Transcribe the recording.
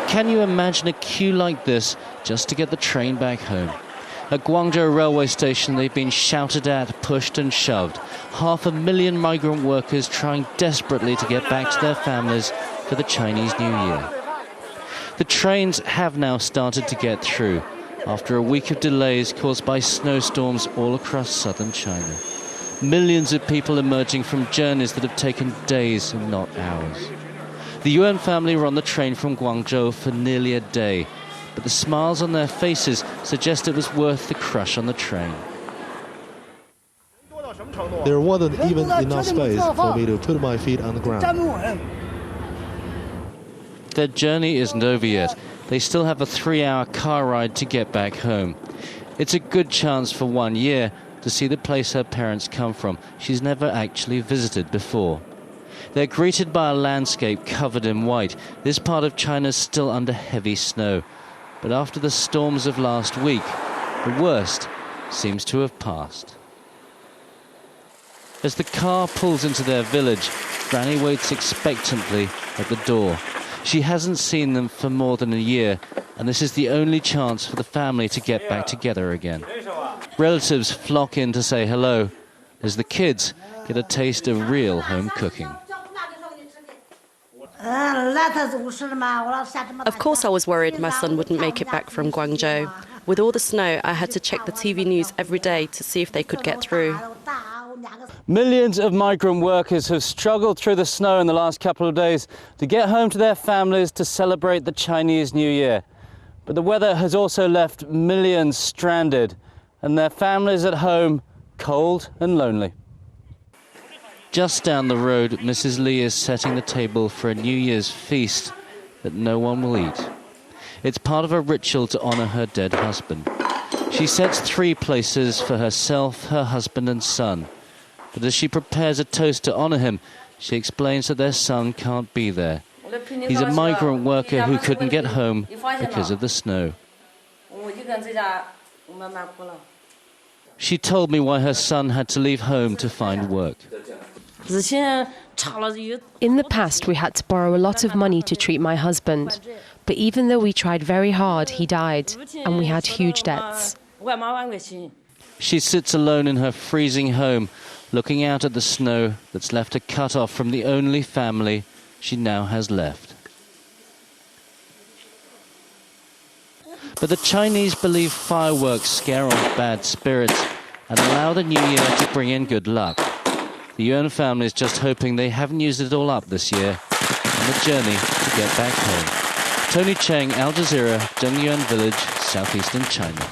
can you imagine a queue like this just to get the train back home? At Guangzhou railway station, they've been shouted at, pushed and shoved. 500,000 migrant workers trying desperately to get back to their families for the Chinese New Year. The trains have now started to get through after a week of delays caused by snowstorms all across southern China. Millions of people emerging from journeys that have taken days and not hours. The UN family were on the train from Guangzhou for nearly a day, but the smiles on their faces suggest it was worth the crush on the train. There wasn't even enough space for me to put my feet on the ground. Their journey isn't over yet. They still have a 3-hour car ride to get back home. It's a good chance for 1 year to see the place her parents come from. She's never actually visited before. They're greeted by a landscape covered in white. This part of China's still under heavy snow. But after the storms of last week, the worst seems to have passed. As the car pulls into their village, Granny waits expectantly at the door. She hasn't seen them for more than a year, and this is the only chance for the family to get back together again. Relatives flock in to say hello, as the kids get a taste of real home cooking. Of course I was worried my son wouldn't make it back from Guangzhou. With all the snow, I had to check the TV news every day to see if they could get through. Millions of migrant workers have struggled through the snow in the last couple of days to get home to their families to celebrate the Chinese New Year. But the weather has also left millions stranded and their families at home cold and lonely. Just down the road, Mrs. Lee is setting the table for a New Year's feast that no one will eat. It's part of a ritual to honor her dead husband. She sets 3 places for herself, her husband and son. But as she prepares a toast to honor him, she explains that their son can't be there. He's a migrant worker who couldn't get home because of the snow. She told me why her son had to leave home to find work. In the past, we had to borrow a lot of money to treat my husband. But even though we tried very hard, he died, and we had huge debts. She sits alone in her freezing home, looking out at the snow that's left her cut off from the only family she now has left. But the Chinese believe fireworks scare off bad spirits and allow the new year to bring in good luck. The Yuan family is just hoping they haven't used it all up this year on the journey to get back home. Tony Cheng, Al Jazeera, Zhengyuan Village, southeastern China.